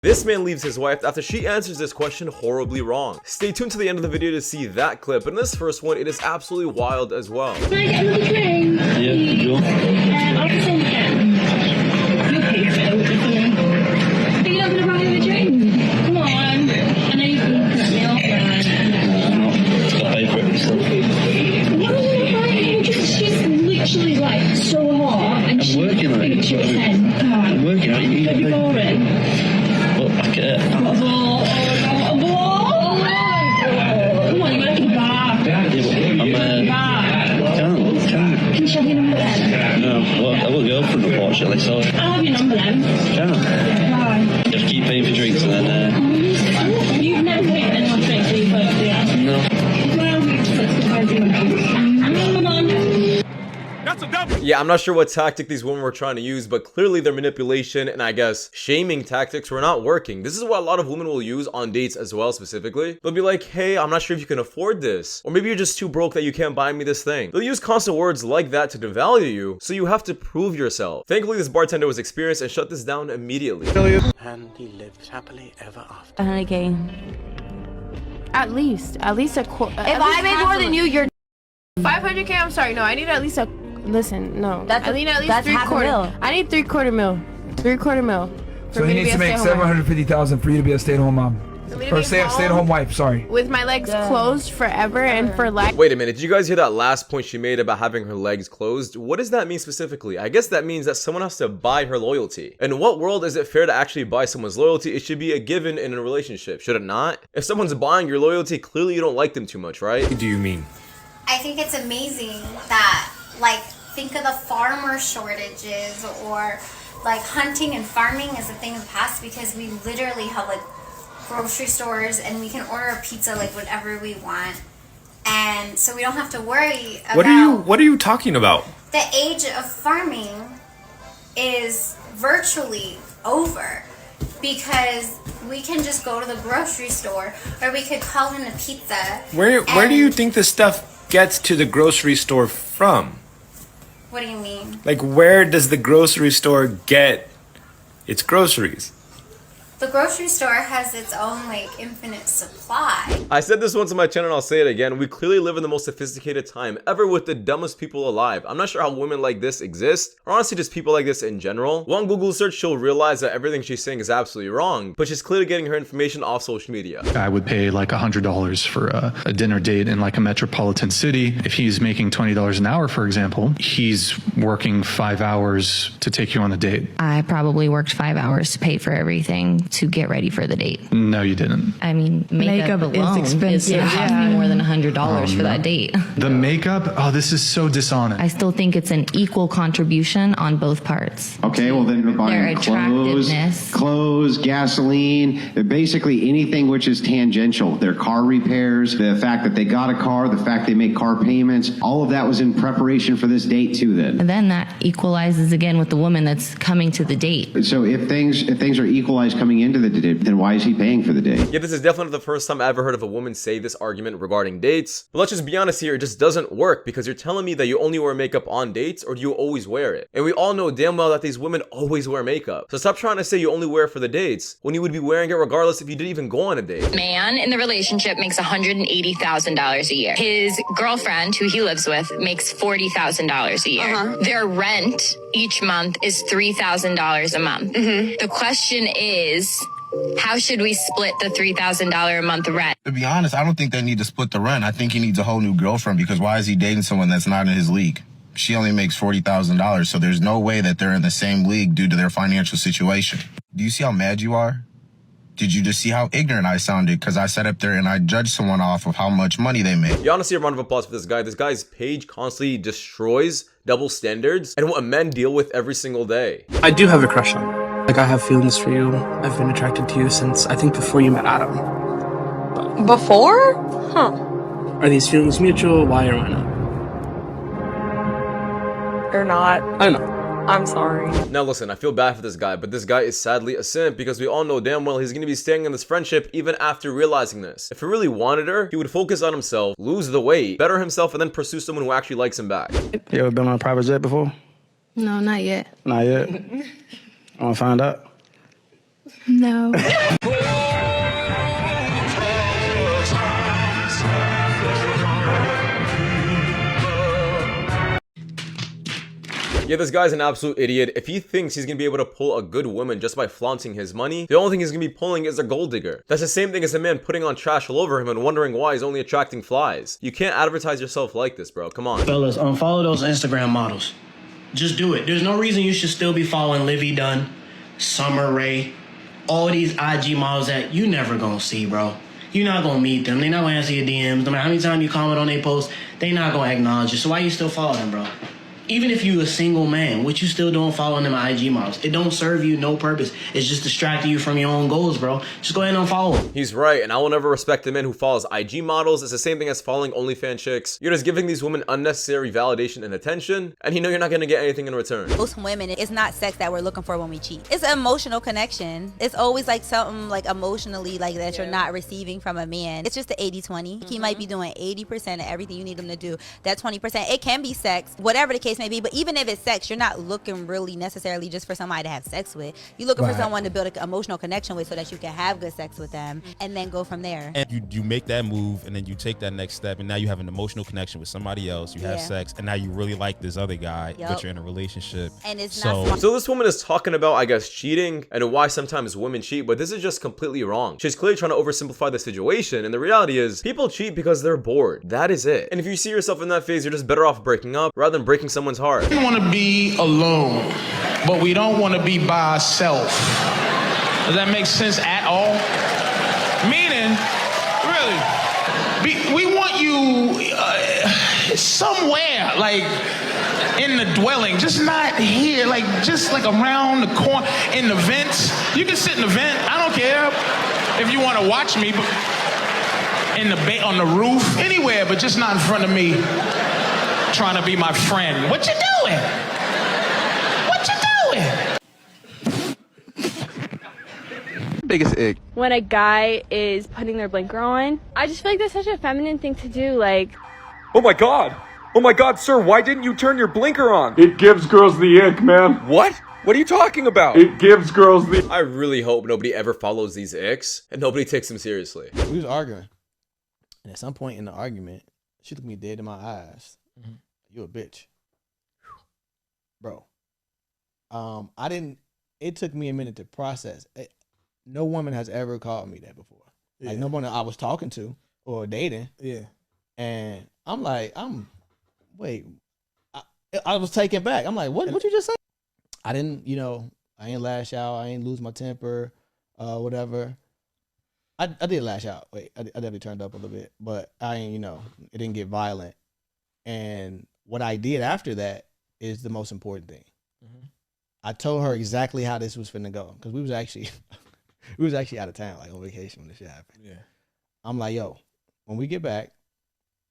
This man leaves his wife after she answers this question horribly wrong. Stay tuned to the end of the video to see that clip, but in this first one, it is absolutely wild as well. Can I get another drink? Yeah, sure. I'll just send it. You'll pay for it. Are you not going to buy me a drink? Come on. I know you can cut me off, man. I'll pay for it myself. She's literally like so hot and she's working on it. she's 10. I'm working on it. Don't be boring. Well, I care. What a ball. Oh, what a ball. Come on, you're working back. Can Can you show me your number then? No, well, I have a girlfriend, unfortunately, so I'll have your number then. can. Bye. Just keep paying for drinks and then, You've never paid anyone drinks so you both do that. no. Well, that's what I do. Come on. Yeah, I'm not sure what tactic these women were trying to use, but clearly their manipulation and I guess shaming tactics were not working. This is what a lot of women will use on dates as well specifically. They'll be like, hey, I'm not sure if you can afford this. Or maybe you're just too broke that you can't buy me this thing. They'll use constant words like that to devalue you, so you have to prove yourself. Thankfully, this bartender was experienced and shut this down immediately. And he lived happily ever after. 100K. At least a quarter. If I make more than you, you're 500K. I'm sorry. No, I need at least a. Listen, no. I need at least that's half a mil. I need three-quarter mil. Three-quarter mil. So he needs to make $750,000 for you to be a stay-at-home mom. Or stay-at-home wife, sorry. With my legs closed forever and for life. Wait a minute, did you guys hear that last point she made about having her legs closed? What does that mean specifically? I guess that means that someone has to buy her loyalty. In what world is it fair to actually buy someone's loyalty? It should be a given in a relationship, should it not? If someone's buying your loyalty, clearly you don't like them too much, right? What do you mean? I think it's amazing that, like, think of the farmer shortages or like hunting and farming as a thing of the past, because we literally have like grocery stores and we can order a pizza like whatever we want, and so we don't have to worry about What are you talking about? the age of farming is virtually over, because we can just go to the grocery store or we could call in a pizza. Where do you think this stuff gets to the grocery store from? What do you mean? Like, where does the grocery store get its groceries? The grocery store has its own like infinite supply. I said this once on my channel and I'll say it again. We clearly live in the most sophisticated time ever with the dumbest people alive. I'm not sure how women like this exist, or honestly just people like this in general. One Google search, she'll realize that everything she's saying is absolutely wrong, but she's clearly getting her information off social media. I would pay like $100 for a dinner date in like a metropolitan city. If he's making $20 an hour, for example, he's working 5 hours to take you on a date. I probably worked 5 hours to pay for everything to get ready for the date. No, you didn't. I mean, makeup alone is gonna cost me more than $100 for that date. The makeup? Oh, this is so dishonest. I still think it's an equal contribution on both parts. Okay, well then we're buying Their attractiveness. clothes, gasoline, basically anything which is tangential. Their car repairs, the fact that they got a car, the fact they make car payments, all of that was in preparation for this date too then. And then that equalizes again with the woman that's coming to the date. So if things are equalized coming into the date, then why is he paying for the date? Yeah, this is definitely the first time I ever heard of a woman say this argument regarding dates. But let's just be honest here, it just doesn't work, because you're telling me that you only wear makeup on dates, or do you always wear it? And we all know damn well that these women always wear makeup. So stop trying to say you only wear it for the dates, when you would be wearing it regardless if you didn't even go on a date. Man in the relationship makes $180,000 a year. His girlfriend, who he lives with, makes $40,000 a year. Their rent each month is $3,000 a month. The question is, how should we split the $3,000 a month rent? To be honest, I don't think they need to split the rent. I think he needs a whole new girlfriend, because why is he dating someone that's not in his league? She only makes $40,000, so there's no way that they're in the same league due to their financial situation. Do you see how mad you are? Did you just see how ignorant I sounded? Because I sat up there and I judged someone off of how much money they make. You honestly, a round of applause for this guy. This guy's page constantly destroys double standards and what men deal with every single day. I do have a crush on you. Like, I have feelings for you. I've been attracted to you since, I think, before you met Adam. Before? Huh. Are these feelings mutual? Why or why not? Or not. I know. I'm sorry. Now listen, I feel bad for this guy, but this guy is sadly a simp, because we all know damn well he's going to be staying in this friendship even after realizing this. If he really wanted her, he would focus on himself, lose the weight, better himself, and then pursue someone who actually likes him back. You ever been on a private jet before? No, not yet. Not yet. I want to find out. No. Yeah, this guy's an absolute idiot. If he thinks he's gonna be able to pull a good woman just by flaunting his money, the only thing he's gonna be pulling is a gold digger. That's the same thing as a man putting on trash all over him and wondering why he's only attracting flies. You can't advertise yourself like this, bro. Come on. Fellas, unfollow those Instagram models. Just do it. There's no reason you should still be following Livy Dunn, Summer Rae, all these IG models that you never gonna see, bro. You're not gonna meet them. They're not gonna answer your DMs. No matter how many times you comment on their posts, they not gonna acknowledge you. So why you still follow them, bro? Even if you a single man, what you still doing following them IG models? It don't serve you no purpose. It's just distracting you from your own goals, bro. Just go ahead and unfollow them. He's right, and I will never respect a man who follows IG models. It's the same thing as following OnlyFans chicks. You're just giving these women unnecessary validation and attention, and you know you're not gonna get anything in return. Most women, it's not sex that we're looking for when we cheat. It's an emotional connection. It's always like something like emotionally like that you're not receiving from a man. It's just the 80-20. He might be doing 80% of everything you need him to do. That 20%, it can be sex, whatever the case may be, but even if it's sex, you're not looking really necessarily just for somebody to have sex with. You're looking for someone to build an emotional connection with so that you can have good sex with them and then go from there. And you make that move and then you take that next step and now you have an emotional connection with somebody else. You have sex and now you really like this other guy, but you're in a relationship. And it's not So this woman is talking about, I guess, cheating and why sometimes women cheat, but this is just completely wrong. She's clearly trying to oversimplify the situation, and the reality is people cheat because they're bored. That is it. And if you see yourself in that phase, you're just better off breaking up rather than breaking someone's heart. We want to be alone, but we don't want to be by ourselves. Does that make sense at all? Meaning, really, we want you somewhere, like in the dwelling, just not here, like just like around the corner, in the vents. You can sit in the vent. I don't care if you want to watch me, but in the on the roof, anywhere, but just not in front of me, trying to be my friend. What you doing? Biggest ick. When a guy is putting their blinker on, I just feel like that's such a feminine thing to do. Like, oh my god, sir, why didn't you turn your blinker on? It gives girls the ick, man. What? What are you talking about? It gives girls the... I really hope nobody ever follows these icks and nobody takes them seriously. We was arguing, and at some point in the argument, she looked me dead in my eyes. You a bitch, bro. It took me a minute to process. No woman has ever called me that before. Like no one I was talking to or dating. Yeah. And I'm like, wait, I was taken back. I'm like, what you just say? I didn't, I ain't lash out. I ain't lose my temper, whatever. I did lash out. Wait, I definitely turned up a little bit, but I ain't, it didn't get violent. And what I did after that is the most important thing. I told her exactly how this was finna go because we was actually out of town, like on vacation when this shit happened. Yeah. I'm like, yo, when we get back,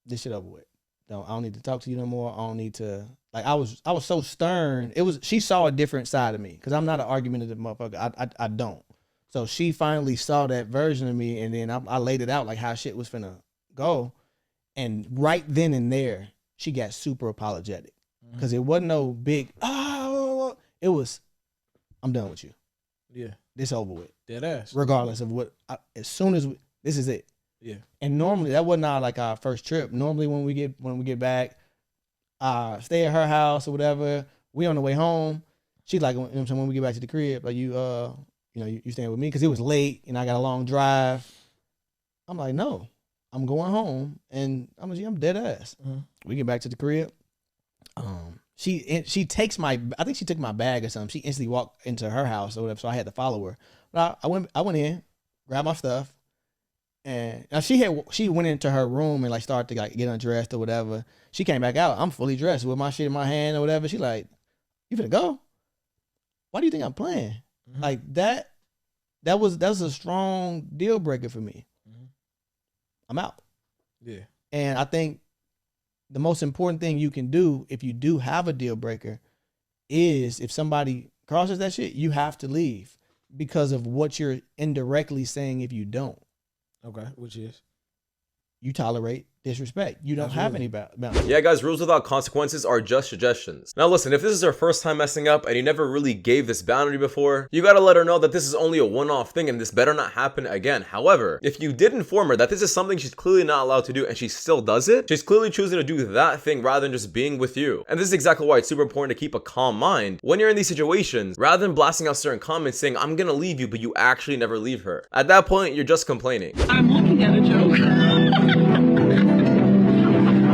this shit over with. I don't need to talk to you no more. I don't need to, like, I was so stern. She saw a different side of me because I'm not an argumentative motherfucker. I don't. So she finally saw that version of me, and then I laid it out like how shit was finna go. And right then and there, she got super apologetic because it wasn't no big, it was, I'm done with you. Yeah. This over with. Dead ass. Regardless of what, as soon as this is it. Yeah. And normally that wasn't like our first trip. Normally when we get back, stay at her house or whatever. We on the way home. She's like, when we get back to the crib, like you staying with me because it was late and I got a long drive. I'm like, no, I'm going home and I'm dead ass. We get back to the crib. She takes I think she took my bag or something. She instantly walked into her house or whatever, so I had to follow her. But I went in, grabbed my stuff, and now she went into her room and like started to like get undressed or whatever. She came back out. I'm fully dressed with my shit in my hand or whatever. She like, you finna go? Why do you think I'm playing? Like that was a strong deal breaker for me. I'm out. Yeah. And I think the most important thing you can do if you do have a deal breaker is if somebody crosses that shit, you have to leave because of what you're indirectly saying if you don't. Okay, which is? You tolerate disrespect. You don't have any boundaries. Yeah, guys, rules without consequences are just suggestions. Now listen, if this is her first time messing up and you never really gave this boundary before, you gotta let her know that this is only a one-off thing and this better not happen again. However, if you did inform her that this is something she's clearly not allowed to do and she still does it, she's clearly choosing to do that thing rather than just being with you. And this is exactly why it's super important to keep a calm mind when you're in these situations, rather than blasting out certain comments saying, I'm gonna leave you, but you actually never leave her. At that point, you're just complaining. I'm looking at a joke.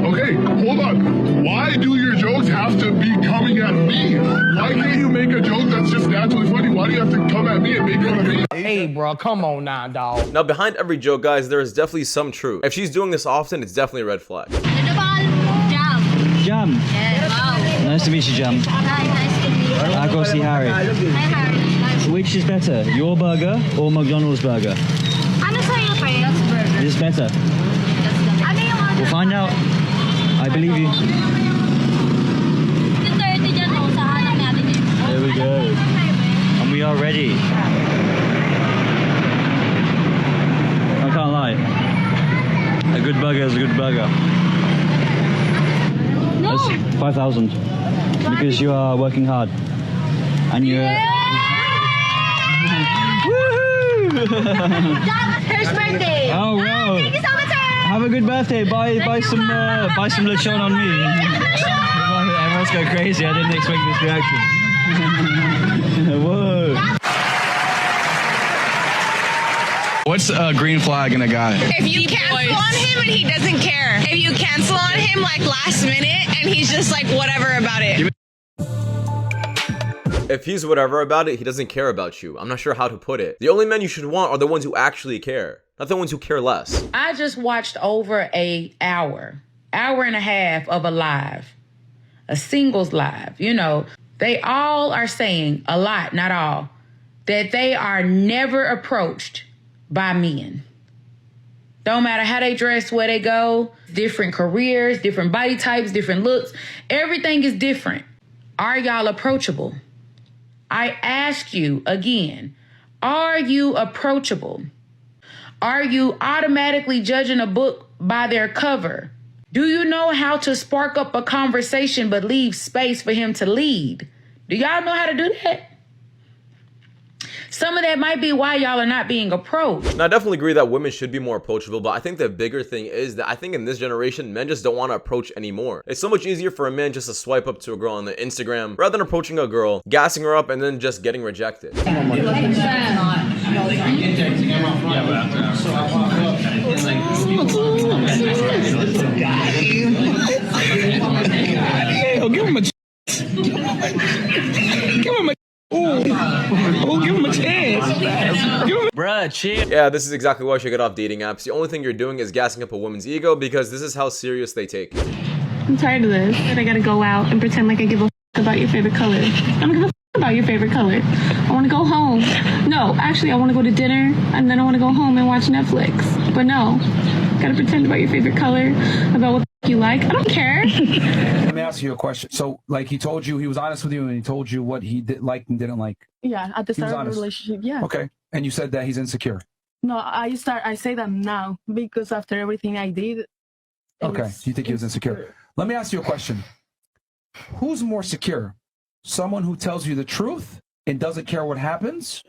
Okay, hold on. Why do your jokes have to be coming at me? Why can't you make a joke that's just naturally funny? Why do you have to come at me and make fun of me? Hey, bro, come on now, dog. Now, behind every joke, guys, there is definitely some truth. If she's doing this often, it's definitely a red flag. Jam. Yeah, wow. Nice to meet you, Jam. Hi, nice to meet you. I go see Harry. Hi, Harry. Nice. Which is better, your burger or McDonald's burger? Ano sa'yo, pre? That's burger. This is better. Ano yung order? We'll find out. I believe you. Yung 30 dyan, oh, sa hanap natin yun. There we go. And we are ready. I can't lie. A good burger is a good burger. No. That's 5,000. Because you are working hard. And you're... First birthday. Oh, wow. Thank you so much, sir. Have a good birthday. Buy some lechon on me. Everyone's go crazy. I didn't expect this reaction. Whoa. What's a green flag in a guy? If you cancel on him and he doesn't care. If you cancel on him like last minute and he's just like whatever about it. If he's whatever about it, he doesn't care about you. I'm not sure how to put it. The only men you should want are the ones who actually care, not the ones who care less. I just watched over an hour and a half of a live, a singles live. You know, they all are saying, a lot, not all, that they are never approached by men. Don't matter how they dress, where they go, different careers, different body types, different looks. Everything is different. Are y'all approachable? I ask you again, are you approachable? Are you automatically judging a book by their cover? Do you know how to spark up a conversation but leave space for him to lead? Do y'all know how to do that? Some of that might be why y'all are not being approached. Now, I definitely agree that women should be more approachable, but I think the bigger thing is that I think in this generation, men just don't want to approach anymore. It's so much easier for a man just to swipe up to a girl on the Instagram rather than approaching a girl, gassing her up, and then just getting rejected. Give him a chance. Give him a give him a chance. Bruh, chill. Yeah, this is exactly why I should get off dating apps. The only thing you're doing is gassing up a woman's ego because this is how serious they take. I'm tired of this. And I gotta go out and pretend like I give a about your favorite color. I don't give a about your favorite color. I want to go home. No, actually, I want to go to dinner and then I want to go home and watch Netflix. But no, gotta pretend about your favorite color, about what you like. I don't care. Let me ask you a question. So, like, he told you, he was honest with you, and he told you what he liked and didn't like. Yeah, at the start of the relationship, yeah. Okay, and you said that he's insecure. No, I say that now because after everything I did. Okay, you think he was insecure? Let me ask you a question. Who's more secure? Someone who tells you the truth and doesn't care what happens,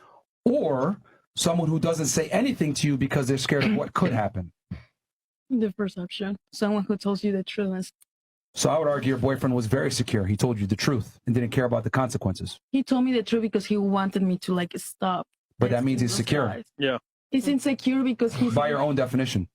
or someone who doesn't say anything to you because they're scared of what could happen? The first option. Someone who tells you the truth. So I would argue your boyfriend was very secure. He told you the truth and didn't care about the consequences. He told me the truth because he wanted me to like stop. But that means he's secure. Yeah. He's insecure because he's... By your own definition.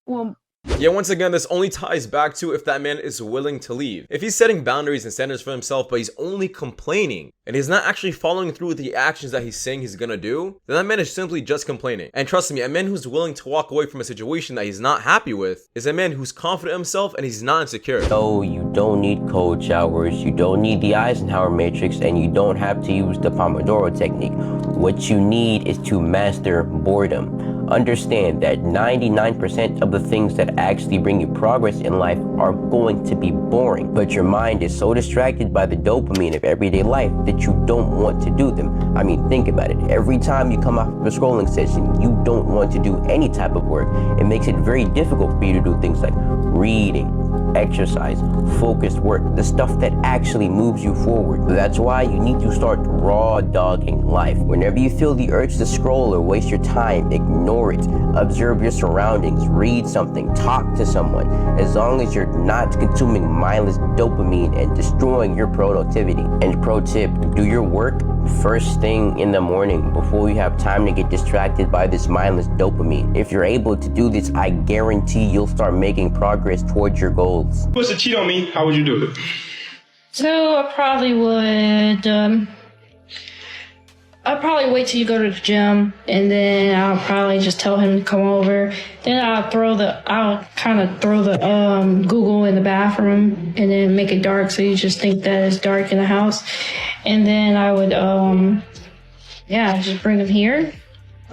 Well... Yeah, once again, this only ties back to if that man is willing to leave. If he's setting boundaries and standards for himself, but he's only complaining, and he's not actually following through with the actions that he's saying he's gonna do, then that man is simply just complaining. And trust me, a man who's willing to walk away from a situation that he's not happy with is a man who's confident in himself and he's not insecure. No, you don't need cold showers, you don't need the Eisenhower matrix, and you don't have to use the Pomodoro technique. What you need is to master boredom. Understand that 99% of the things that actually bring you progress in life are going to be boring, but your mind is so distracted by the dopamine of everyday life that you don't want to do them. I mean, think about it. Every time you come off of a scrolling session, you don't want to do any type of work. It makes it very difficult for you to do things like reading, exercise, focused work, the stuff that actually moves you forward. That's why you need to start raw dogging life. Whenever you feel the urge to scroll or waste your time, ignore it. Observe your surroundings, read something, talk to someone. As long as you're not consuming mindless dopamine and destroying your productivity. And pro tip, do your work first thing in the morning before you have time to get distracted by this mindless dopamine. If you're able to do this, I guarantee you'll start making progress towards your goals. If you was to cheat on me, how would you do it? So I probably would, I'll probably wait till you go to the gym, and then I'll probably just tell him to come over. Then I'll kind of throw the Google in the bathroom, and then make it dark so you just think that it's dark in the house. And then I would, just bring him here.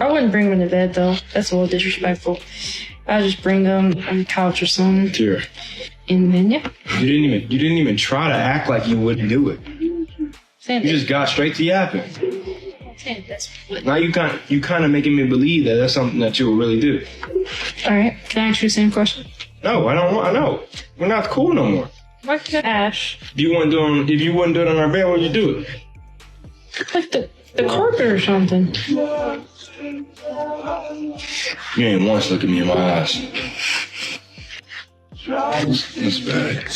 I wouldn't bring him to bed though. That's a little disrespectful. I'll just bring him on the couch or something. Sure. And then You didn't even try to act like you wouldn't do it. You just got straight to yapping. Now you kind of making me believe that that's something that you would really do. All right. Can I ask you the same question? No, I don't want. I know. We're not cool no more. Why can't Ash? If you wouldn't do it on our bed, what would you do it? Like the carpet or something. You ain't once look at me in my eyes. That's bad.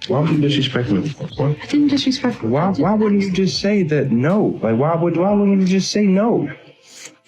Why would you disrespect me? What? I didn't disrespect you. Why wouldn't you just say that no? Like why wouldn't you just say no?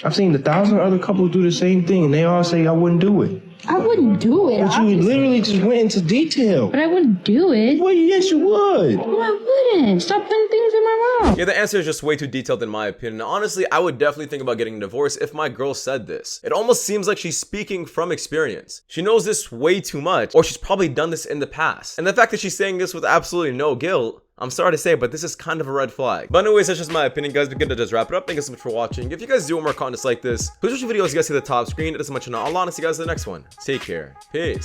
I've seen 1,000 other couples do the same thing and they all say I wouldn't do it. I wouldn't do it. But you literally just went into detail. But I wouldn't do it. Well, yes, you would. No, I wouldn't. Stop putting things in my mouth. Yeah, the answer is just way too detailed in my opinion. Honestly, I would definitely think about getting a divorce if my girl said this. It almost seems like she's speaking from experience. She knows this way too much, or she's probably done this in the past. And the fact that she's saying this with absolutely no guilt, I'm sorry to say, but this is kind of a red flag. But anyways, that's just my opinion, guys. We're gonna just wrap it up. Thank you so much for watching. If you guys do want more content like this, please watch the videos you guys see at the top screen. It doesn't much know. I'll honestly, guys, in the next one. Take care. Peace.